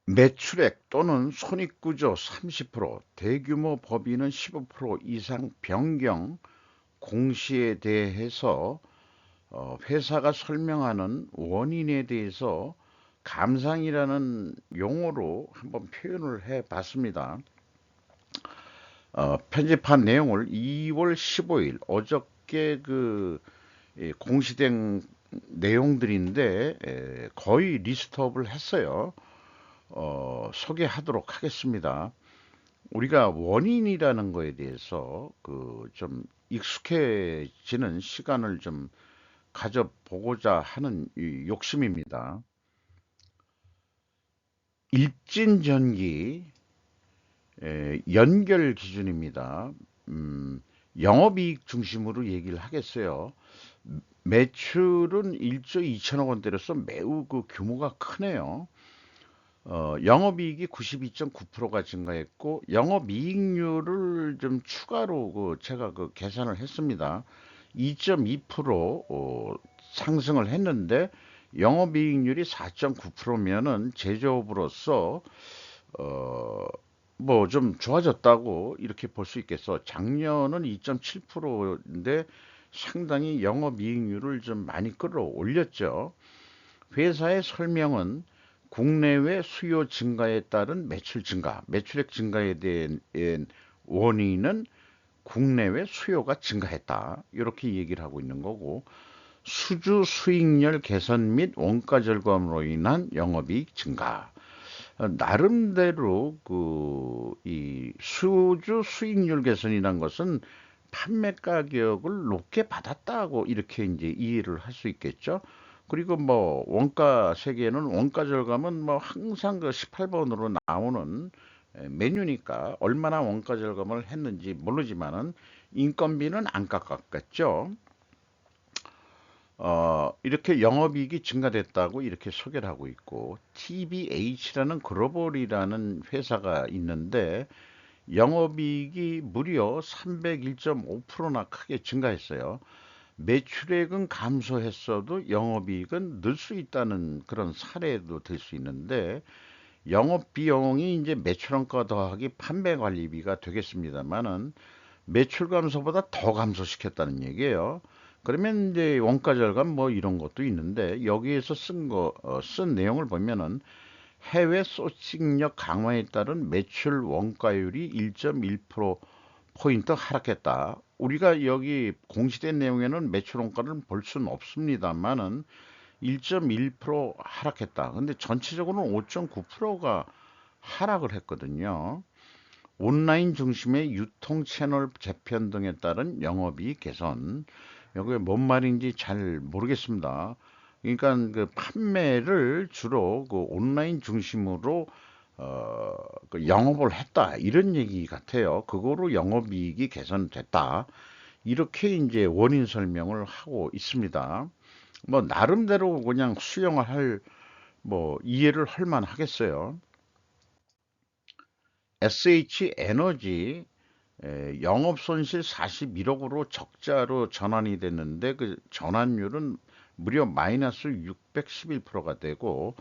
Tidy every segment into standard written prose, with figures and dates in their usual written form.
매출액 또는 손익구조 30%, 대규모 법인은 15% 이상 변경 공시에 대해서 회사가 설명하는 원인에 대해서 감상이라는 용어로 한번 표현을 해 봤습니다. 편집한 내용을 2월 15일 어저께 공시된 내용들인데 거의 리스트업을 했어요. 소개하도록 하겠습니다. 우리가 원인이라는 거에 대해서 좀 익숙해지는 시간을 좀 가져보고자 하는 이 욕심입니다. 일진전기 연결 기준입니다. 음, 영업이익 중심으로 얘기를 하겠어요. 매출은 1조 2천억 원대로서 매우 규모가 크네요. 영업이익이 92.9%가 증가했고 영업이익률을 좀 추가로 제가 계산을 했습니다. 2.2% 상승을 했는데 영업이익률이 4.9%면은 제조업으로서 뭐 좀 좋아졌다고 이렇게 볼 수 있겠어. 작년은 2.7%인데 상당히 영업이익률을 좀 많이 끌어올렸죠. 회사의 설명은 국내외 수요 증가에 따른 매출 증가, 매출액 증가에 대한 원인은 국내외 수요가 증가했다. 이렇게 얘기를 하고 있는 거고, 수주 수익률 개선 및 원가 절감으로 인한 영업이익 증가. 나름대로 이 수주 수익률 개선이란 것은 판매 가격을 높게 받았다고 이렇게 이제 이해를 할 수 있겠죠. 그리고 뭐 원가 세계는 원가 절감은 뭐 항상 18번으로 나오는 메뉴니까 얼마나 원가 절감을 했는지 모르지만은 인건비는 안 깎았겠죠. 이렇게 영업이익이 증가됐다고 이렇게 소개를 하고 있고, TBH라는 글로벌이라는 회사가 있는데, 영업이익이 무려 301.5%나 크게 증가했어요. 매출액은 감소했어도 영업이익은 늘 수 있다는 그런 사례도 될 수 있는데, 영업 비용이 이제 매출원가 더하기 판매 관리비가 되겠습니다만은 매출 감소보다 더 감소시켰다는 얘기예요. 그러면 이제 원가 절감 뭐 이런 것도 있는데 여기에서 쓴 내용을 보면은 해외 소싱력 강화에 따른 매출 원가율이 1.1%포인트 하락했다. 우리가 여기 공시된 내용에는 매출 원가를 볼 수는 없습니다만은 1.1% 하락했다. 근데 전체적으로는 5.9%가 하락을 했거든요. 온라인 중심의 유통 채널 재편 등에 따른 영업이익 개선. 여기 뭔 말인지 잘 모르겠습니다. 그러니까 판매를 주로 온라인 중심으로 영업을 했다 이런 얘기 같아요. 그거로 영업이익이 개선됐다. 이렇게 이제 원인 설명을 하고 있습니다. 뭐 나름대로 그냥 수용을 할 뭐 이해를 할 만하겠어요. SH에너지 영업 손실 41억으로 적자로 전환이 됐는데 그 전환율은 무려 마이너스 611%가 되고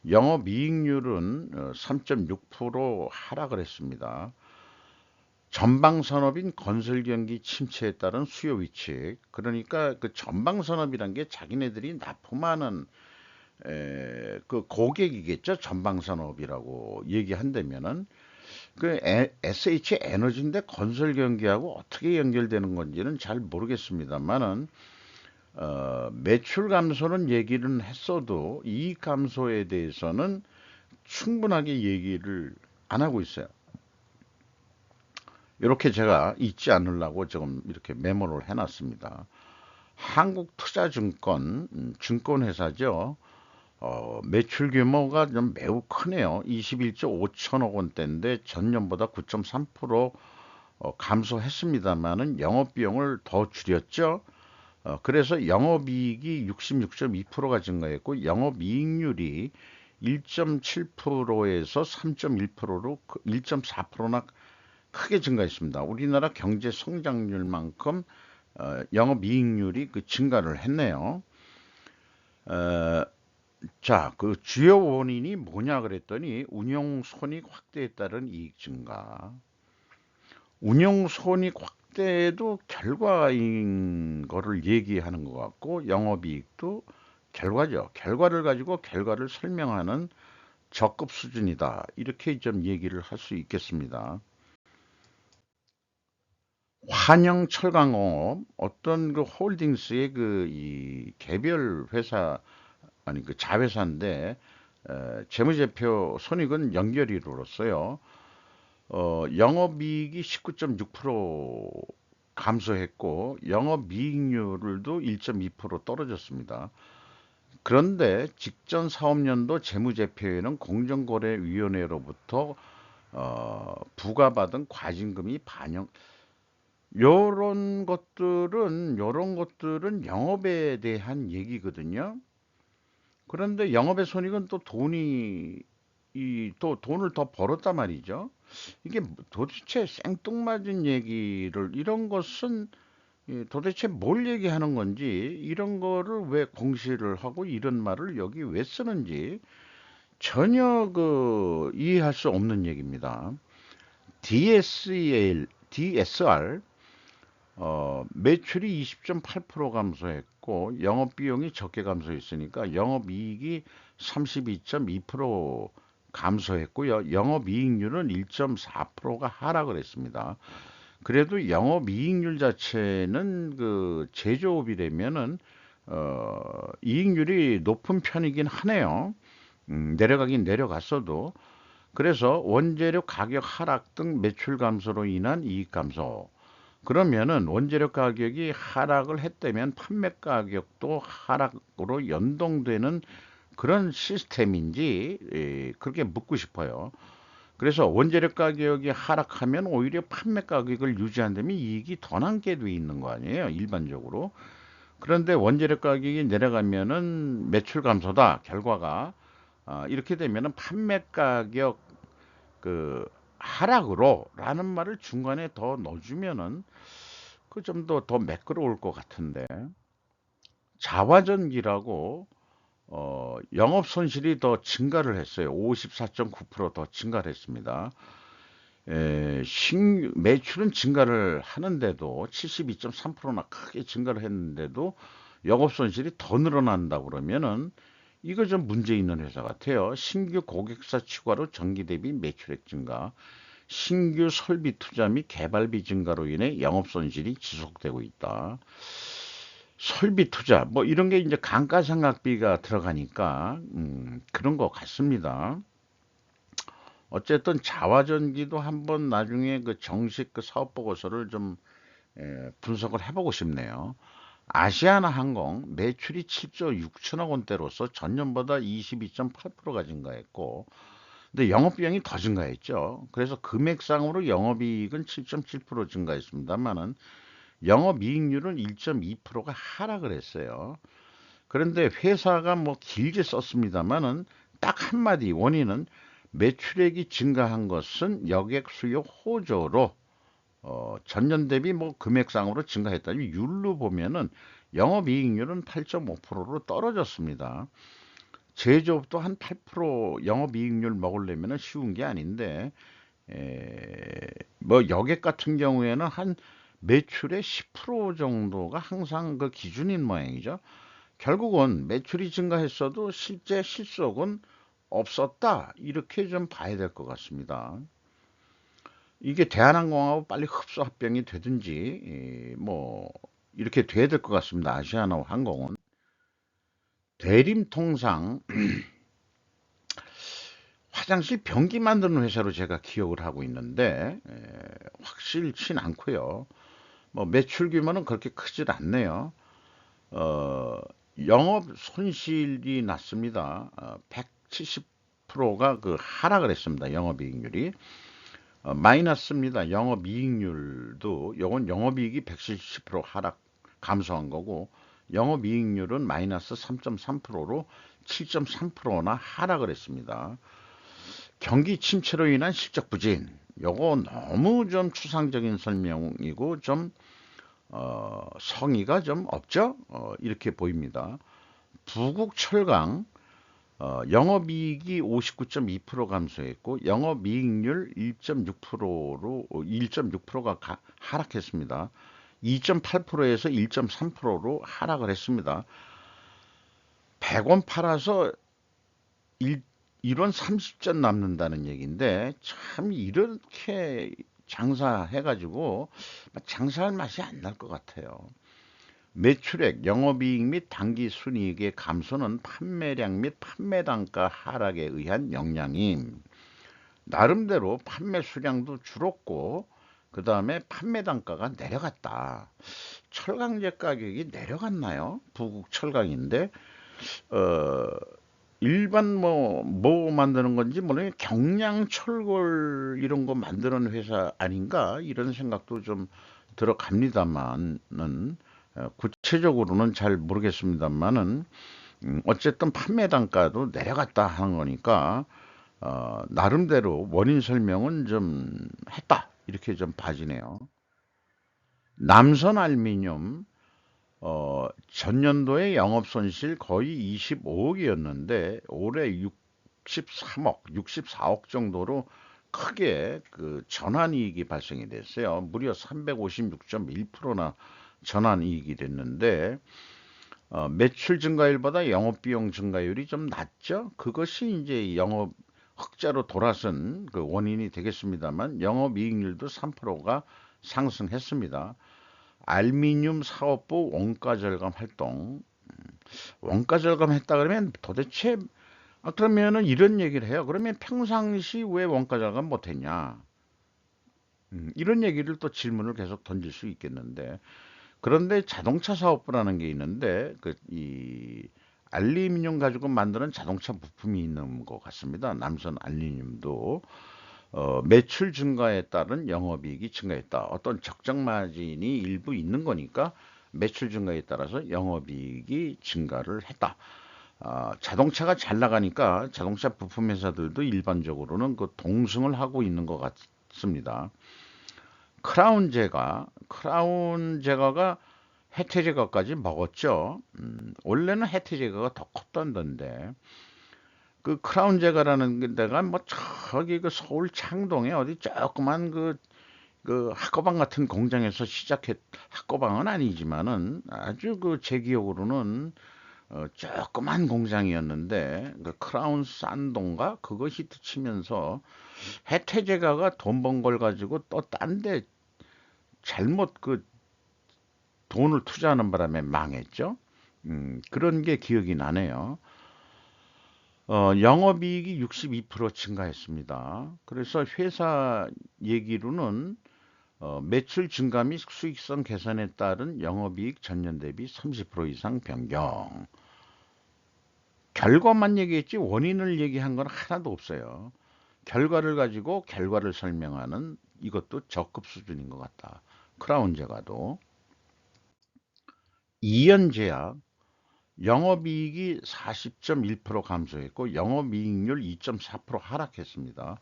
영업이익률은 3.6% 하락을 했습니다. 전방산업인 건설경기 침체에 따른 수요 위축. 그러니까 그 전방산업이란 게 자기네들이 납품하는 고객이겠죠. 전방산업이라고 얘기한다면은 SH 에너지인데 건설 경기하고 어떻게 연결되는 건지는 잘 모르겠습니다만은 매출 감소는 얘기는 했어도 이익 감소에 대해서는 충분하게 얘기를 안 하고 있어요. 이렇게 제가 잊지 않으려고 지금 이렇게 메모를 해놨습니다. 한국투자증권 증권회사죠. 매출 규모가 좀 매우 크네요. 21조 5천억 원대인데 전년보다 9.3% 감소했습니다만은 영업 비용을 더 줄였죠. 그래서 영업이익이 66.2%가 증가했고 영업이익률이 1.7%에서 3.1%로 1.4%나 크게 증가했습니다. 우리나라 경제 성장률만큼 영업이익률이 증가를 했네요. 어, 자, 그 주요 원인이 뭐냐 그랬더니 운용 손익 확대에 따른 이익 증가. 운용 손익 확대도 결과인 거를 얘기하는 것 같고 영업이익도 결과죠. 결과를 가지고 결과를 설명하는 적급 수준이다. 이렇게 좀 얘기를 할 수 있겠습니다. 환영 철강공업 어떤 그 홀딩스의 그 이 개별 회사 아니 그 자회사인데 재무제표 손익은 연결이로써요. 영업이익이 19.6% 감소했고 영업이익률도 1.2% 떨어졌습니다. 그런데 직전 사업년도 재무제표에는 공정거래위원회로부터 부과받은 과징금이 반영. 요런 것들은 영업에 대한 얘기거든요. 그런데 영업의 손익은 또 또 돈을 더 벌었단 말이죠. 이게 도대체 생뚱맞은 얘기를 이런 것은 도대체 뭘 얘기하는 건지 이런 거를 왜 공시를 하고 이런 말을 여기 왜 쓰는지 전혀 그 이해할 수 없는 얘기입니다. DSR 매출이 20.8% 감소했고 영업비용이 적게 감소했으니까 영업이익이 32.2% 감소했고요. 영업이익률은 1.4%가 하락을 했습니다. 그래도 영업이익률 자체는 그 제조업이라면은 이익률이 높은 편이긴 하네요. 내려가긴 내려갔어도. 그래서 원재료 가격 하락 등 매출 감소로 인한 이익 감소. 그러면은 원재료 가격이 하락을 했다면 판매 가격도 하락으로 연동되는 그런 시스템인지 그렇게 묻고 싶어요. 그래서 원재료 가격이 하락하면 오히려 판매 가격을 유지한다면 이익이 더 남게 돼 있는 거 아니에요, 일반적으로. 그런데 원재료 가격이 내려가면은 매출 감소다, 결과가. 이렇게 되면은 판매 가격 그 하락으로 라는 말을 중간에 더 넣어주면은 그 좀 더 매끄러울 것 같은데. 자화전기라고 영업 손실이 더 증가를 했어요. 54.9%더 증가를 했습니다. 매출은 증가를 하는데도 72.3%나 크게 증가를 했는데도 영업 손실이 더 늘어난다 그러면은 이거 좀 문제 있는 회사 같아요. 신규 고객사 추가로 전기 대비 매출액 증가, 신규 설비 투자 및 개발비 증가로 인해 영업 손실이 지속되고 있다. 설비 투자 뭐 이런 게 이제 감가상각비가 들어가니까 그런 것 같습니다. 어쨌든 자화전기도 한번 나중에 그 정식 그 사업 보고서를 좀 분석을 해보고 싶네요. 아시아나 항공 매출이 7조 6천억 원대로서 전년보다 22.8%가 증가했고, 근데 영업비용이 더 증가했죠. 그래서 금액상으로 영업이익은 7.7% 증가했습니다만은 영업이익률은 1.2%가 하락을 했어요. 그런데 회사가 뭐 길게 썼습니다만은 딱 한마디 원인은 매출액이 증가한 것은 여객 수요 호조로 전년 대비 뭐 금액상으로 증가했다니 율로 보면은 영업이익률은 8.5%로 떨어졌습니다. 제조업도 한 8% 영업이익률 먹으려면 쉬운 게 아닌데 뭐 여객 같은 경우에는 한 매출의 10% 정도가 항상 그 기준인 모양이죠. 결국은 매출이 증가했어도 실제 실속은 없었다. 이렇게 좀 봐야 될 것 같습니다. 이게 대한항공하고 빨리 흡수 합병이 되든지 뭐 이렇게 돼야 될 것 같습니다. 아시아나 항공은 대림통상 화장실 변기 만드는 회사로 제가 기억을 하고 있는데 확실치 않고요. 뭐 매출 규모는 그렇게 크질 않네요. 어, 영업 손실이 났습니다. 170%가 그 하락을 했습니다. 영업이익률이. 마이너스입니다. 영업이익률도 요건 영업이익이 170% 하락 감소한 거고 영업이익률은 마이너스 3.3%로 7.3%나 하락을 했습니다. 경기 침체로 인한 실적 부진. 요거 너무 좀 추상적인 설명이고 좀 성의가 좀 없죠? 이렇게 보입니다. 부국 철강 영업이익이 59.2% 감소했고 영업이익률 1.6%로 1.6%가 하락했습니다. 2.8%에서 1.3%로 하락을 했습니다. 100원 팔아서 1원 30전 남는다는 얘기인데 참 이렇게 장사해가지고 장사할 맛이 안 날 것 같아요. 매출액, 영업이익 및 당기순이익의 감소는 판매량 및 판매 단가 하락에 의한 영향임. 나름대로 판매 수량도 줄었고 그 다음에 판매 단가가 내려갔다. 철강제 가격이 내려갔나요? 부국 철강인데 어, 일반 뭐 만드는 건지 모르겠 경량 철골 이런 거 만드는 회사 아닌가 이런 생각도 좀 들어갑니다만은 구체적으로는 잘 모르겠습니다만은 어쨌든 판매 단가도 내려갔다 하는 거니까 나름대로 원인 설명은 좀 했다 이렇게 좀 봐지네요. 남선 알미늄 전년도의 영업 손실 거의 25억이었는데 올해 63억, 64억 정도로 크게 그 전환이익이 발생이 됐어요. 무려 356.1%나 전환이익이 됐는데 매출 증가율보다 영업비용 증가율이 좀 낮죠. 그것이 이제 영업 흑자로 돌아선 그 원인이 되겠습니다만 영업이익률도 3%가 상승했습니다. 알미늄 사업부 원가 절감 활동. 원가 절감했다 그러면 도대체 그러면은 이런 얘기를 해요. 그러면 평상시 왜 원가 절감 못했냐? 이런 얘기를 또 질문을 계속 던질 수 있겠는데 그런데 자동차 사업부라는 게 있는데 그 이 알루미늄 가지고 만드는 자동차 부품이 있는 것 같습니다. 남선 알루미늄도 매출 증가에 따른 영업이익이 증가했다. 어떤 적정 마진이 일부 있는 거니까 매출 증가에 따라서 영업이익이 증가를 했다. 자동차가 잘 나가니까 자동차 부품 회사들도 일반적으로는 그 동승을 하고 있는 것 같습니다. 크라운 제거가 해태 제거까지 먹었죠. 원래는 해태 제거가 더 컸던데 그 크라운 제거라는 데가 뭐 저기 그 서울 창동에 어디 조그만 그 학거방 같은 공장에서 시작했 학거방은 아니지만은 아주 그 제 기억으로는 조그만 공장이었는데 그 크라운 싼동가 그거 히트치면서 해태제가가 돈 번 걸 가지고 또 딴데 잘못 그 돈을 투자하는 바람에 망했죠. 그런 게 기억이 나네요. 영업이익이 62% 증가했습니다. 그래서 회사 얘기로는 매출 증가 및 수익성 개선에 따른 영업이익 전년 대비 30% 이상 변경. 결과만 얘기했지 원인을 얘기한 건 하나도 없어요. 결과를 가지고 결과를 설명하는 이것도 적급 수준인 것 같다. 크라운 제가도 이연제약 영업이익이 40.1% 감소했고 영업이익률 2.4% 하락했습니다.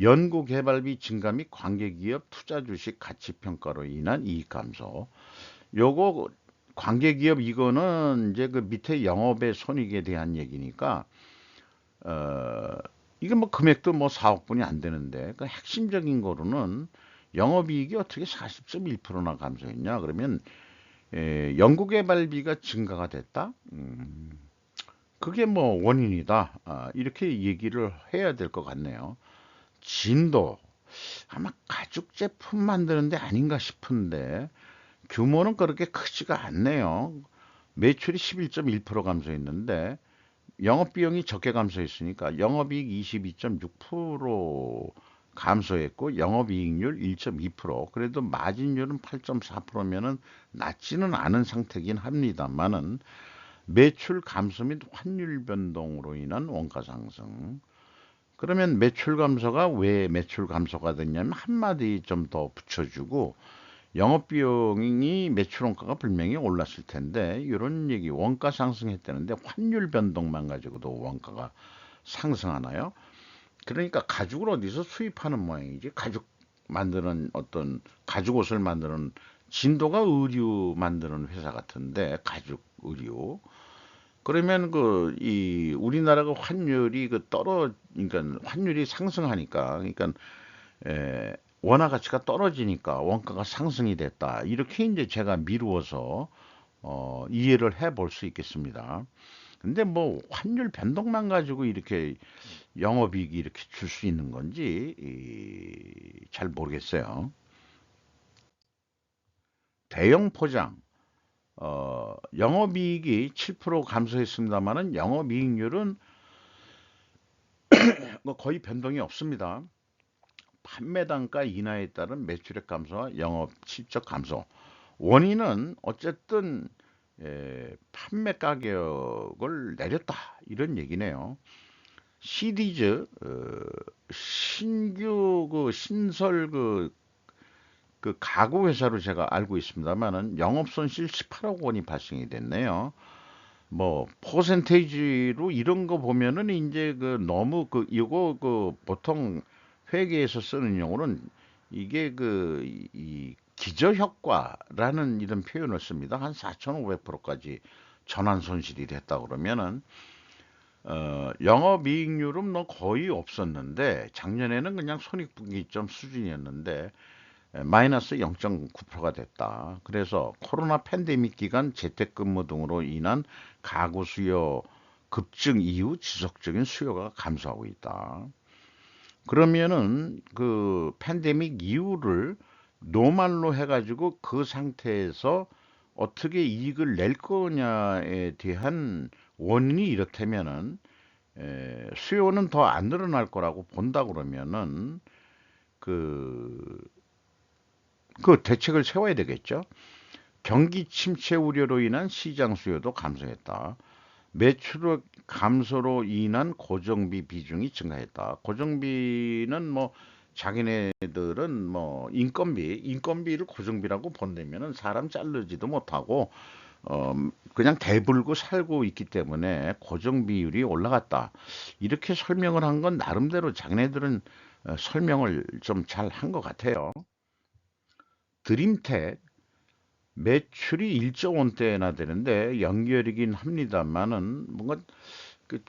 연구개발비 증가 및 관계기업 투자 주식 가치평가로 인한 이익 감소. 요거 관계기업 이거는 이제 그 밑에 영업의 손익에 대한 얘기니까 어 이게 뭐 금액도 뭐 4억분이 안 되는데 그 핵심적인 거로는 영업이익이 어떻게 40.1%나 감소했냐 그러면 연구개발비가 증가가 됐다. 그게 뭐 원인이다. 이렇게 얘기를 해야 될 것 같네요. 진도 아마 가죽 제품 만드는 데 아닌가 싶은데 규모는 그렇게 크지가 않네요. 매출이 11.1% 감소했는데 영업비용이 적게 감소했으니까 영업이익 22.6% 감소했고 영업이익률 1.2% 그래도 마진율은 8.4%면은 낮지는 않은 상태긴 합니다만은 매출 감소 및 환율 변동으로 인한 원가 상승. 그러면 매출 감소가 왜 매출 감소가 됐냐면 한마디 좀 더 붙여주고 영업비용이 매출 원가가 분명히 올랐을 텐데 이런 얘기 원가 상승했다는데 환율 변동만 가지고도 원가가 상승하나요? 그러니까 가죽을 어디서 수입하는 모양이지 가죽 만드는 어떤 가죽 옷을 만드는 진도가 의류 만드는 회사 같은데 가죽 의류 그러면 이 우리나라가 환율이 그러니까 환율이 상승하니까, 그러니까 원화 가치가 떨어지니까 원가가 상승이 됐다. 이렇게 이제 제가 미루어서 이해를 해볼 수 있겠습니다. 근데 뭐 환율 변동만 가지고 이렇게 영업이익이 이렇게 줄 수 있는 건지 잘 모르겠어요. 대형 포장, 영업이익이 7% 감소했습니다만은 영업이익률은 뭐 거의 변동이 없습니다. 판매 단가 인하에 따른 매출액 감소와 영업 실적 감소. 원인은 어쨌든 판매 가격을 내렸다 이런 얘기네요. 시디즈 신규 신설 가구 회사로 제가 알고 있습니다만은 영업 손실 18억 원이 발생이 됐네요. 뭐 퍼센테이지로 이런 거 보면은 이제 너무 이거 보통 회계에서 쓰는 용어는 이게 이 기저효과라는 이런 표현을 씁니다. 한 4,500%까지 전환 손실이 됐다 그러면은 영업이익률은 뭐 거의 없었는데 작년에는 그냥 손익분기점 수준이었는데 마이너스 0.9%가 됐다. 그래서 코로나 팬데믹 기간 재택근무 등으로 인한 가구 수요 급증 이후 지속적인 수요가 감소하고 있다. 그러면은 팬데믹 이후를 노말로 해가지고 그 상태에서 어떻게 이익을 낼 거냐에 대한 원인이 이렇다면은 수요는 더 안 늘어날 거라고 본다 그러면은 그, 그 대책을 세워야 되겠죠. 경기 침체 우려로 인한 시장 수요도 감소했다. 매출액 감소로 인한 고정비 비중이 증가했다. 고정비는 뭐 자기네들은 뭐 인건비를 고정비라고 본다면은 사람 자르지도 못하고 어 그냥 대불고 살고 있기 때문에 고정비율이 올라갔다. 이렇게 설명을 한 건 나름대로 자기네들은 설명을 좀 잘 한 것 같아요. 드림텍 매출이 1조 원대나 되는데 연결이긴 합니다만은 뭔가 그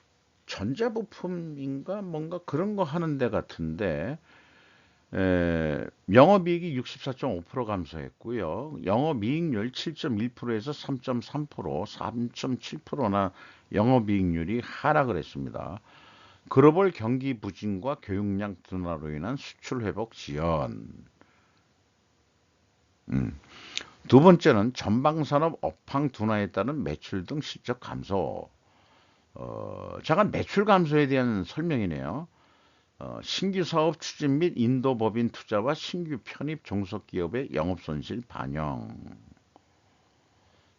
전자부품인가 뭔가 그런 거 하는 데 같은데 영업이익이 64.5% 감소했고요. 영업이익률 7.1%에서 3.3%, 3.7%나 영업이익률이 하락을 했습니다. 글로벌 경기 부진과 교육량 둔화로 인한 수출 회복 지연. 음. 두 번째는 전방산업 업황 둔화에 따른 매출 등 실적 감소. 잠깐 매출 감소에 대한 설명이네요. 신규 사업 추진 및 인도 법인 투자와 신규 편입 종속기업의 영업손실 반영.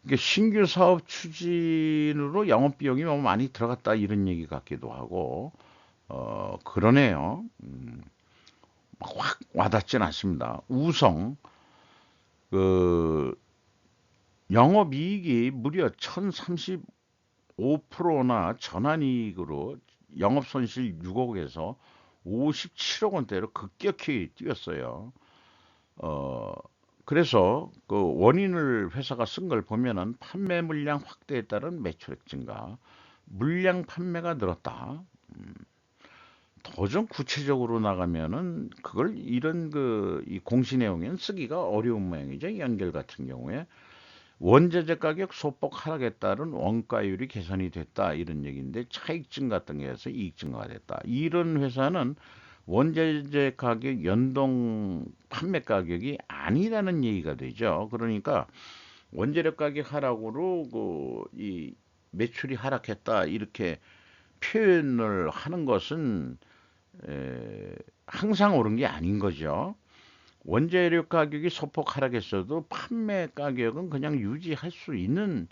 이게 신규 사업 추진으로 영업비용이 너무 많이 들어갔다 이런 얘기 같기도 하고, 그러네요. 확 와닿진 않습니다. 우성, 그, 영업이익이 무려 1035%나 전환이익으로 영업손실 6억에서 57억 원대로 급격히 뛰었어요. 어, 그래서 원인을 회사가 쓴 걸 보면은 판매 물량 확대에 따른 매출액 증가, 물량 판매가 늘었다. 더 좀 구체적으로 나가면은 그걸 이런 이 공시 내용에는 쓰기가 어려운 모양이죠. 연결 같은 경우에 원자재 가격 소폭 하락에 따른 원가율이 개선이 됐다 이런 얘기인데 차익 증가 등에서 이익 증가가 됐다. 이런 회사는 원자재 가격 연동 판매 가격이 아니라는 얘기가 되죠. 그러니까 원재료 가격 하락으로 이 매출이 하락했다 이렇게 표현을 하는 것은 항상 옳은 게 아닌 거죠. 원재료 가격이 소폭 하락했어도 판매 가격은 그냥 유지할 수 있는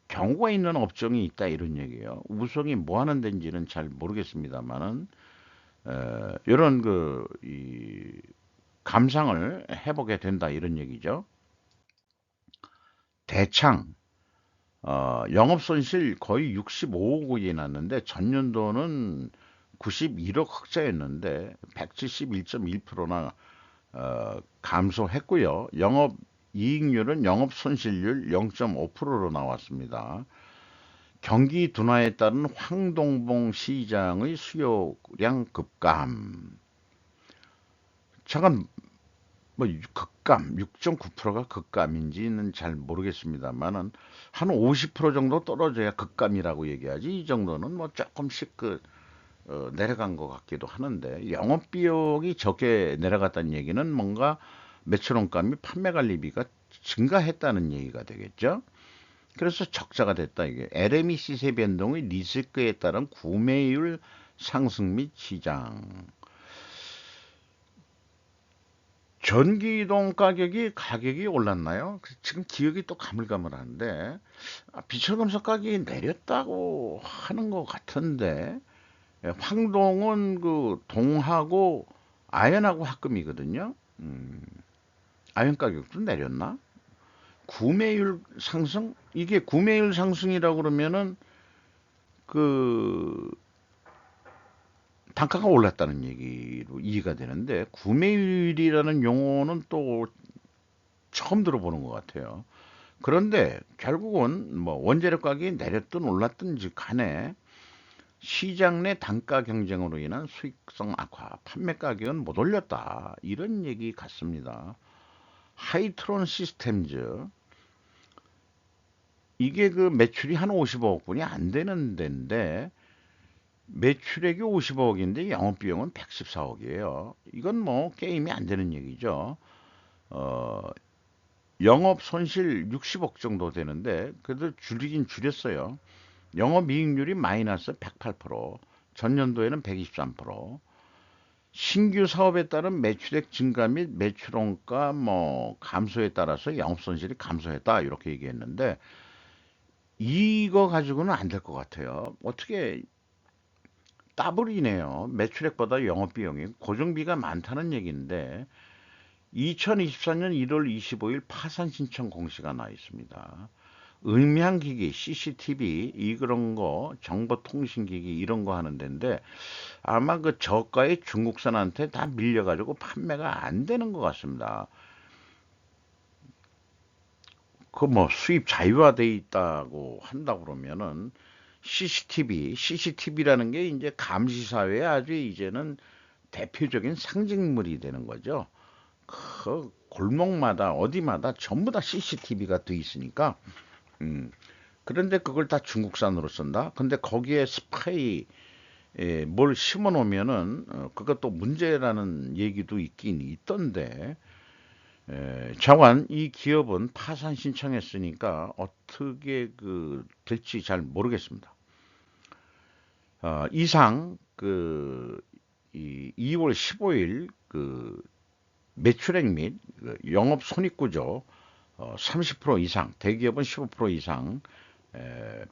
경우가 있는 업종이 있다 이런 얘기예요. 우성이 뭐 하는 데인지는 잘 모르겠습니다만은 이런 이 감상을 해보게 된다 이런 얘기죠. 대창 영업 손실 거의 65억 원이 났는데 전년도는 91억 흑자였는데 171.1%나 감소했고요. 영업 이익률은 영업 손실률 0.5%로 나왔습니다. 경기 둔화에 따른 황동봉 시장의 수요량 급감. 잠깐 뭐 급감 6.9%가 급감인지는 잘 모르겠습니다만은 한 50% 정도 떨어져야 급감이라고 얘기하지. 이 정도는 뭐 조금씩 내려간 것 같기도 하는데, 영업 비용이 적게 내려갔다는 얘기는 뭔가 매출 원가 및 판매 관리비가 증가했다는 얘기가 되겠죠. 그래서 적자가 됐다 이게. LME 시세 변동의 리스크에 따른 구매율 상승 및 시장. 전기동 가격이 올랐나요? 지금 기억이 또 가물가물한데, 비철금속 가격이 내렸다고 하는 것 같은데, 황동은 그 동하고 아연하고 합금이거든요. 아연 가격도 내렸나? 구매율 상승? 이게 구매율 상승이라고 그러면은 그 단가가 올랐다는 얘기로 이해가 되는데, 구매율이라는 용어는 또 처음 들어보는 것 같아요. 그런데 결국은 뭐 원재료 가격이 내렸든 올랐든지 간에 시장 내 단가 경쟁으로 인한 수익성 악화, 판매 가격은 못 올렸다. 이런 얘기 같습니다. 하이트론 시스템즈, 이게 그 매출이 한 50억 분이 안 되는 데인데, 매출액이 50억인데 영업비용은 114억이에요. 이건 뭐 게임이 안 되는 얘기죠. 어, 영업 손실 60억 정도 되는데 그래도 줄이긴 줄였어요. 영업이익률이 마이너스 108%, 전년도에는 123%. 신규 사업에 따른 매출액 증가 및 매출원가 뭐 감소에 따라서 영업 손실이 감소했다 이렇게 얘기했는데, 이거 가지고는 안 될 것 같아요. 어떻게 더블이네요. 매출액보다 영업비용이 고정비가 많다는 얘기인데, 2024년 1월 25일 파산 신청 공시가 나 있습니다. 음향기기, CCTV, 그런 거, 정보통신기기 이런 거 하는 데인데, 아마 그 저가의 중국산한테 다 밀려가지고 판매가 안 되는 것 같습니다. 그 뭐 수입 자유화돼 있다고 한다고 그러면은 CCTV라는 게 이제 감시사회의 아주 이제는 대표적인 상징물이 되는 거죠. 그 골목마다 어디마다 전부 다 CCTV가 돼 있으니까. 음, 그런데 그걸 다 중국산으로 쓴다. 근데 거기에 스파이 뭘 심어 놓으면은 그것도 문제라는 얘기도 있긴 있던데, 자관 이 기업은 파산 신청했으니까 어떻게 그 될지 잘 모르겠습니다. 이상 이 2월 15일 그 매출액 및 영업 손익구조 30% 이상, 대기업은 15% 이상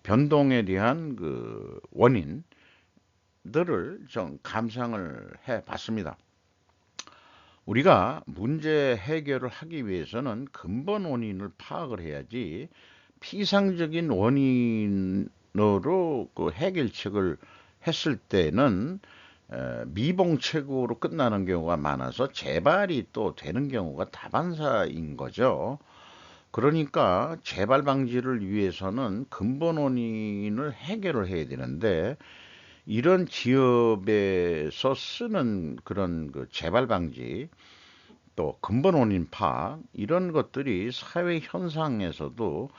변동에 대한 그 원인들을 좀 감상을 해 봤습니다. 우리가 문제 해결을 하기 위해서는 근본 원인을 파악을 해야지, 피상적인 원인으로 그 해결책을 했을 때는 미봉책으로 끝나는 경우가 많아서 재발이 또 되는 경우가 다반사인 거죠. 그러니까 재발 방지를 위해서는 근본 원인을 해결을 해야 되는데, 이런 기업에서 쓰는 그런 그 재발 방지, 또 근본 원인 파악, 이런 것들이 사회 현상에서도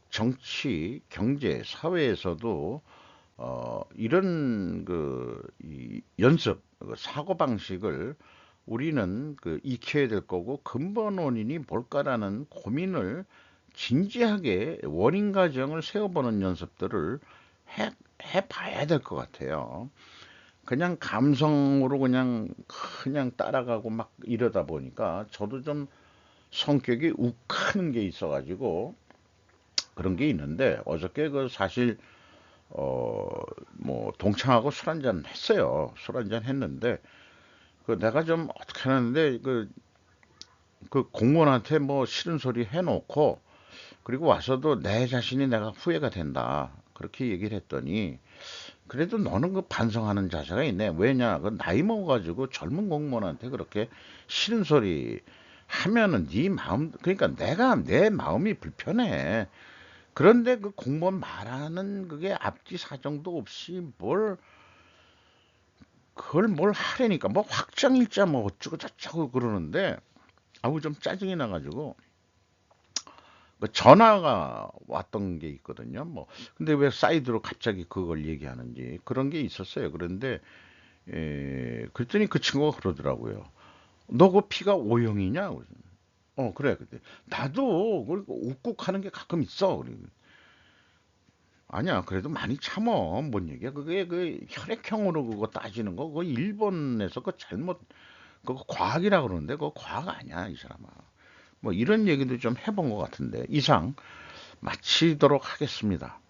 정치, 경제, 사회에서도 이런 이 연습, 사고 방식을 우리는 익혀야 될 거고, 근본 원인이 뭘까라는 고민을 진지하게 원인 과정을 세워보는 연습들을 해, 해봐야 될 것 같아요. 그냥 감성으로 그냥 따라가고 막 이러다 보니까 저도 좀 성격이 욱하는 게 있어가지고 그런 게 있는데, 어저께 그 사실 어 뭐 동창하고 술 한잔 했어요. 술 한잔 했는데 그 내가 좀 어떻게 하는데 그 공무원한테 뭐 싫은 소리 해놓고, 그리고 와서도 내 자신이 내가 후회가 된다 그렇게 얘기를 했더니, 그래도 너는 그 반성하는 자세가 있네. 왜냐? 그 나이 먹어가지고 젊은 공무원한테 그렇게 싫은 소리 하면은 네 마음, 그러니까 내가 내 마음이 불편해. 그런데 그 공무원 말하는 그게 앞뒤 사정도 없이 뭘 그걸 뭘 하려니까 뭐 확정일자 뭐 어쩌고 저쩌고 그러는데 아우 좀 짜증이 나가지고 그 전화가 왔던 게 있거든요. 뭐 근데 왜 사이드로 갑자기 그걸 얘기하는지 그런 게 있었어요. 그런데 그랬더니 그 친구가 그러더라고요. 너 그 피가 O형이냐? 그래. 근데 나도 그 욱욱하는 게 가끔 있어. 아니야, 그래도 많이 참어. 뭔 얘기야? 그게 그 혈액형으로 그거 따지는 거, 그거 일본에서 그 잘못, 그거 과학이라 그러는데, 그거 과학 아니야, 이 사람아. 뭐 이런 얘기도 좀 해본 것 같은데, 이상 마치도록 하겠습니다.